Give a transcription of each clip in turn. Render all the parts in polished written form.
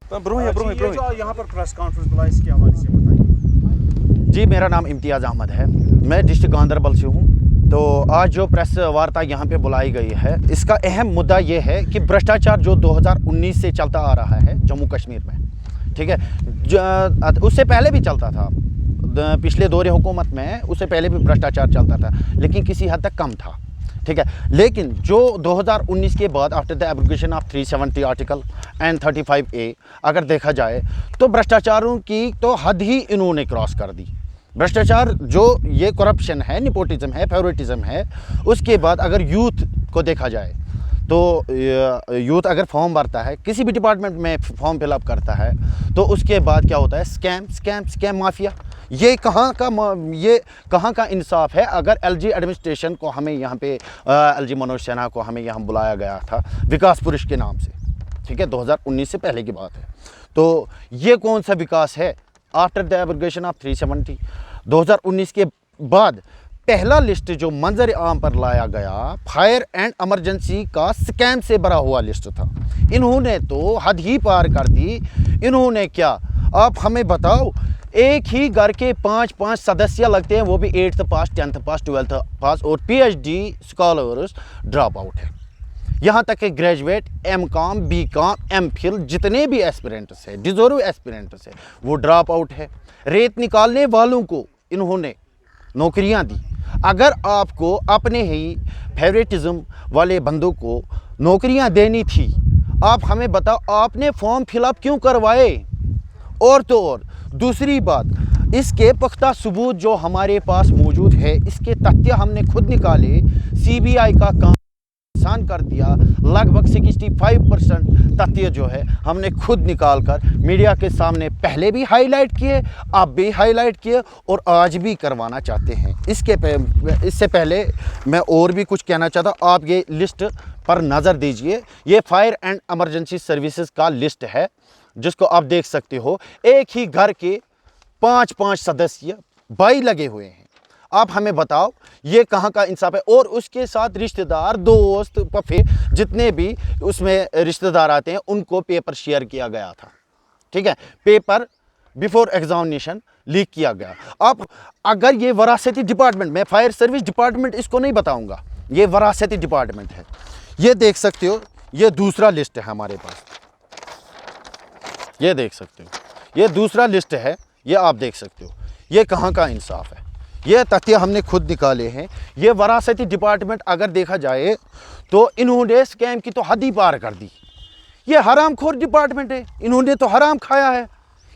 जो यहाँ पर प्रेस कॉन्फ्रेंस बुलाई, इसके हवाले से बताइए। जी, मेरा नाम इम्तियाज़ अहमद है, मैं डिस्ट्रिक्ट गांधरबल से हूँ। तो आज जो प्रेस वार्ता यहाँ पे बुलाई गई है, इसका अहम मुद्दा ये है कि भ्रष्टाचार जो 2019 से चलता आ रहा है जम्मू कश्मीर में, ठीक है, उससे पहले भी चलता था, पिछले दौरे हुकूमत में उससे पहले भी भ्रष्टाचार चलता था, लेकिन किसी हद तक कम था, ठीक है। लेकिन जो 2019 के बाद after the abrogation of 370 article and 35A अगर देखा जाए तो भ्रष्टाचारों की तो हद ही इन्होंने क्रॉस कर दी। भ्रष्टाचार जो ये करप्शन है, निपोटिज्म है, फेवरेटिज्म है। उसके बाद अगर यूथ को देखा जाए तो यूथ अगर फॉर्म भरता है, किसी भी डिपार्टमेंट में फॉर्म फिलअप करता है, तो उसके बाद क्या होता है, स्कैम माफिया। ये कहाँ का इंसाफ है। अगर एलजी एडमिनिस्ट्रेशन को हमें यहाँ पे एलजी मनोज सिन्हा को हमें यहाँ बुलाया गया था विकास पुरुष के नाम से, ठीक है, 2019 से पहले की बात है। तो ये कौन सा विकास है आफ्टर द एब्रोगेशन ऑफ 370? 2019 के बाद पहला लिस्ट जो मंजर आम पर लाया गया, फायर एंड इमरजेंसी का स्कैम से भरा हुआ लिस्ट था। इन्होंने तो हद ही पार कर दी। इन्होंने क्या, आप हमें बताओ, एक ही घर के 5-5 सदस्य लगते हैं, वो भी 8th पास, 10th पास, 12th पास, और PhD स्कॉलर्स ड्रॉप आउट है। यहाँ तक कि ग्रेजुएट, MCOM, BCOM, MPhil जितने भी एस्पिरेंट्स हैं, डिजर्व एस्पिरेंट्स हैं, वो ड्रॉप आउट है। रेत निकालने वालों को इन्होंने नौकरियाँ दी। अगर आपको अपने ही फेवरेटिज्म वाले बंदों को नौकरियाँ देनी थी, आप हमें बताओ, आपने फॉर्म फिलअप क्यों करवाए? और तो और दूसरी बात, इसके पुख्ता सबूत जो हमारे पास मौजूद है, इसके तथ्य हमने खुद निकाले। CBI का काम आसान कर दिया। लगभग 65% तथ्य जो है हमने खुद निकाल कर मीडिया के सामने पहले भी हाईलाइट किए, अब भी हाईलाइट किए और आज भी करवाना चाहते हैं। इससे पहले मैं और भी कुछ कहना चाहता, आप ये लिस्ट पर नज़र दीजिए। ये फायर एंड इमरजेंसी सर्विसेज का लिस्ट है, जिसको आप देख सकते हो। एक ही घर के 5-5 सदस्य भाई लगे हुए हैं। आप हमें बताओ, ये कहाँ का इंसाफ है? और उसके साथ रिश्तेदार, दोस्त, पफे, जितने भी उसमें रिश्तेदार आते हैं, उनको पेपर शेयर किया गया था, ठीक है। पेपर बिफोर एग्जामिनेशन लीक किया गया। अब अगर ये वरासती डिपार्टमेंट, मैं फायर सर्विस डिपार्टमेंट इसको नहीं बताऊंगा, ये वरासती डिपार्टमेंट है। ये देख सकते हो, ये दूसरा लिस्ट है हमारे पास, ये देख सकते हो, ये दूसरा लिस्ट है, ये आप देख सकते हो। ये कहाँ का इंसाफ है? ये तथ्य हमने खुद निकाले हैं। ये वरासती डिपार्टमेंट अगर देखा जाए तो इन्होंने स्कैम की तो हद ही पार कर दी। ये हरामखोर डिपार्टमेंट है, इन्होंने तो हराम खाया है।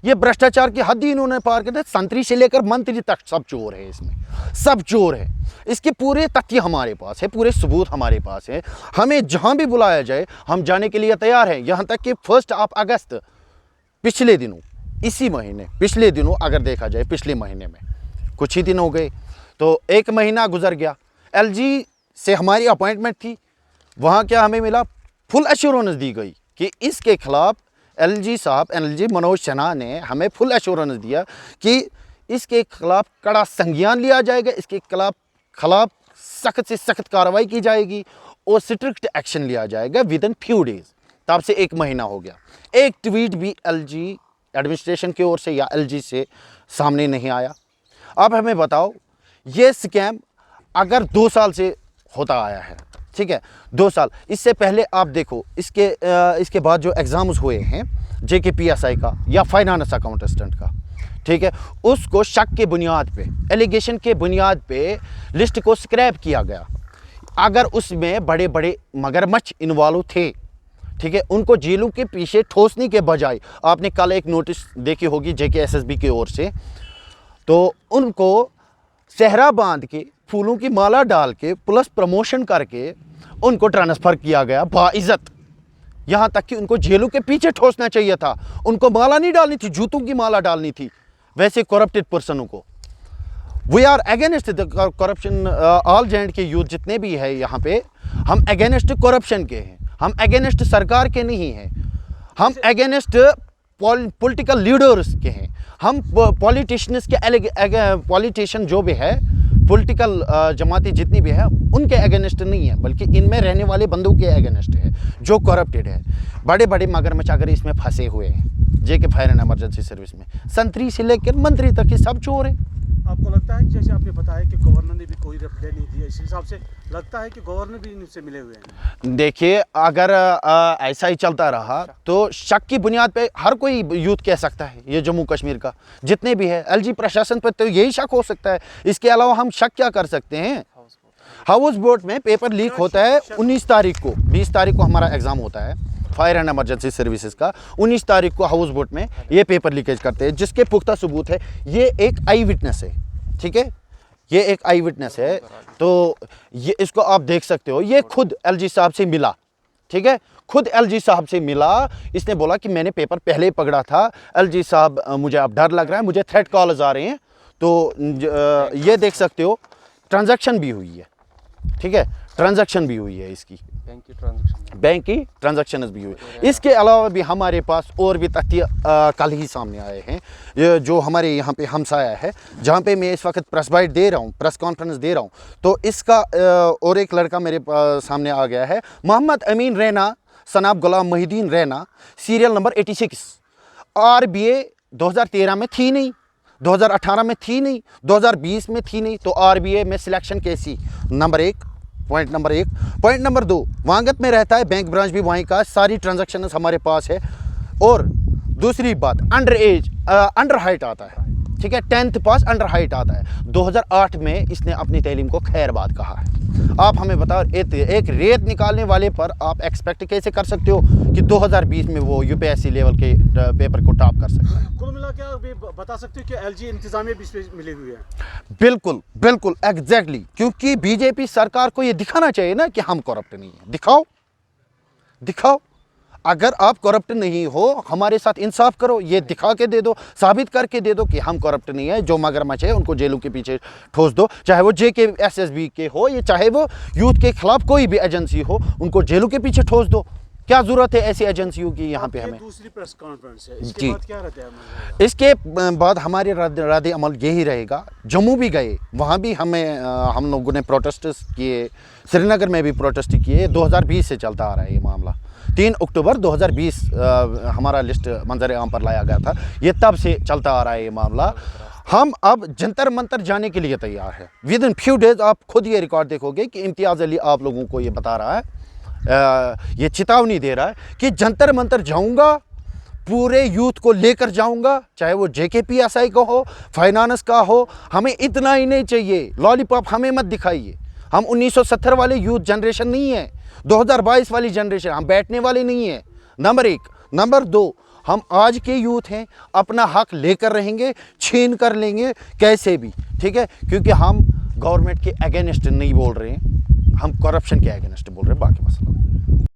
ये भ्रष्टाचार की हद ही इन्होंने पार कर दी। संतरी से लेकर मंत्री तक सब चोर है, इसमें सब चोर है। इसके पूरे तथ्य हमारे पास है, पूरे सबूत हमारे पास है। हमें जहाँ भी बुलाया जाए हम जाने के लिए तैयार हैं। यहाँ तक कि 1 अगस्त पिछले दिनों, इसी महीने, पिछले दिनों अगर देखा जाए, पिछले महीने में कुछ ही दिन हो गए, तो 1 महीना गुजर गया। LG से हमारी अपॉइंटमेंट थी, वहाँ क्या हमें मिला, फुल एश्योरेंस दी गई कि इसके खिलाफ LG साहब, LG मनोज सिन्हा ने हमें फुल एश्योरेंस दिया कि इसके खिलाफ कड़ा संज्ञान लिया जाएगा, इसके खिलाफ सख्त से सख्त कार्रवाई की जाएगी और स्ट्रिक्ट एक्शन लिया जाएगा विदिन फ्यू डेज। तब से 1 महीना हो गया, एक ट्वीट भी LG एडमिनिस्ट्रेशन की ओर से या LG से सामने नहीं आया। अब हमें बताओ, ये स्कैम अगर 2 साल से होता आया है, ठीक है, 2 साल। इससे पहले आप देखो, इसके बाद जो एग्ज़ाम्स हुए हैं JKPSI का या फाइनेंस अकाउंटेंट का, ठीक है, उसको शक के बुनियाद पे, एलिगेशन के बुनियाद पे लिस्ट को स्क्रैप किया गया। अगर उसमें बड़े बड़े मगरमच्छ इन्वॉल्व थे, ठीक है, उनको जेलों के पीछे ठोसने के बजाय, आपने कल एक नोटिस देखी होगी JKSSB की ओर से, तो उनको सहरा बांध के, फूलों की माला डाल के, प्लस प्रमोशन करके उनको ट्रांसफ़र किया गया बाइज्जत। यहाँ तक कि उनको जेलों के पीछे ठोसना चाहिए था, उनको माला नहीं डालनी थी, जूतों की माला डालनी थी वैसे करप्टेड पर्सनों को। We are against the corruption. All जैंड के यूथ जितने भी है यहाँ पे, हम अगेंस्ट करप्शन के हैं, हम अगेंस्ट सरकार के नहीं हैं, हम अगेंस्ट पॉलिटिकल लीडर्स के हैं। हम पॉलिटिशियंस के पॉलिटिशियन जो भी है पॉलिटिकल जमातें जितनी भी है उनके अगेंस्ट नहीं है, बल्कि इनमें रहने वाले बंदों के अगेंस्ट है जो करप्टेड है। बड़े बड़े मगरमच्छ अगर इसमें फंसे हुए हैं जेके फायर एंड इमरजेंसी सर्विस में, संतरी से लेकर मंत्री तक के सब चोर हैं। आपको लगता है कि जैसे आपने बताया कि गवर्नर ने भी कोई रिप्लाई नहीं दिया, इस हिसाब से लगता है कि गवर्नर भी इनसे मिले हुए हैं? देखिए, अगर ऐसा ही चलता रहा तो शक की बुनियाद पे हर कोई यूथ कह सकता है, ये जम्मू कश्मीर का जितने भी है एलजी प्रशासन पर तो यही शक हो सकता है। इसके अलावा हम शक क्या कर सकते हैं? हाउस बोट में पेपर लीक होता है 19 तारीख को, 20 तारीख को हमारा एग्जाम होता है फायर एंड इमरजेंसी सर्विसेज का। 19 तारीख को हाउस बोट में ये पेपर लीकेज करते हैं, जिसके पुख्ता सबूत है। ये एक आई विटनेस है, ठीक है, ये एक आई विटनेस है। तो ये इसको आप देख सकते हो, ये खुद एलजी साहब से मिला, ठीक है, खुद एलजी साहब से मिला। इसने बोला कि मैंने पेपर पहले ही पकड़ा था, एलजी साहब मुझे अब डर लग रहा है, मुझे थ्रेट कॉल्स आ रहे हैं। तो ये देख सकते हो ट्रांजैक्शन भी हुई है, ठीक है, ट्रांजैक्शन भी हुई है इसकी, बैंक की ट्रांजैक्शन भी हुई। इसके अलावा भी हमारे पास और भी तथ्य कल ही सामने आए हैं, ये जो हमारे यहाँ पे हमसाया है, जहाँ पे मैं इस वक्त प्रेस बाइट दे रहा हूँ, प्रेस कॉन्फ्रेंस दे रहा हूँ। तो इसका और एक लड़का मेरे सामने आ गया है, मोहम्मद अमीन रैना सनाब Ghulam Mohiuddin Raina, serial number 86। RBA 2013 में थी नहीं, 2018 में थी नहीं, 2020 में थी नहीं, तो RBA में सिलेक्शन कैसी? Number 1, point number 1। Point number 2, वांगत में रहता है, बैंक ब्रांच भी वहीं का, सारी ट्रांजैक्शन हमारे पास है। और दूसरी बात, अंडर एज, अंडर हाइट आता है, ठीक है, 10th पास अंडर हाइट आता है। 2008 में इसने अपनी तालीम को खैरबाद कहा है। आप हमें बताओ, एक रेत निकालने वाले पर आप एक्सपेक्ट कैसे कर सकते हो कि 2020 में वो यूपीएससी लेवल के पेपर को टॉप कर सकता है? कुल मिला के आप ये बता सकते हो कि एलजी इंतजामिया भी इसमें मिले हुए हैं? बिल्कुल बिल्कुल एग्जैक्टली, क्योंकि बीजेपी सरकार को ये दिखाना चाहिए ना कि हम करप्ट नहीं है। दिखाओ दिखाओ, अगर आप करप्ट नहीं हो, हमारे साथ इंसाफ करो, ये दिखा के दे दो, साबित करके दे दो कि हम करप्ट नहीं है। जो मगरमच्छ है उनको जेलों के पीछे ठोस दो, चाहे वो JKSSB के हो, ये चाहे वो यूथ के खिलाफ कोई भी एजेंसी हो, उनको जेलों के पीछे ठोस दो। क्या जरूरत है ऐसी एजेंसियों की यहाँ पे हमें? दूसरी प्रेस कॉन्फ्रेंस है, इसके बाद क्या रहता है? इसके बाद हमारे रद्द अमल यही रहेगा। जम्मू भी गए, वहाँ भी हम लोगों ने प्रोटेस्ट किए, श्रीनगर में भी प्रोटेस्ट किए। 2020 से चलता आ रहा है ये मामला। 3 अक्टूबर 2020 हमारा लिस्ट मंजर आम पर लाया गया था, ये तब से चलता आ रहा है ये मामला। हम अब जंतर मंतर जाने के लिए तैयार है। विद इन फ्यू डेज आप खुद ये रिकॉर्ड देखोगे कि इम्तियाज़ अली आप लोगों को ये बता रहा है, ये चेतावनी दे रहा है कि जंतर मंतर जाऊंगा, पूरे यूथ को लेकर जाऊंगा, चाहे वो JKPSI का हो, फाइनेंस का हो। हमें इतना ही नहीं चाहिए, लॉलीपॉप हमें मत दिखाइए। हम 1970 वाले यूथ जनरेशन नहीं है, 2022 वाली जनरेशन, हम बैठने वाले नहीं है। नंबर 1। नंबर 2, हम आज के यूथ हैं, अपना हक लेकर रहेंगे, छीन कर लेंगे कैसे भी, ठीक है, क्योंकि हम गवर्नमेंट के अगेंस्ट नहीं बोल रहे हैं, हम करप्शन के अगेंस्ट बोल रहे हैं। बाकी मसला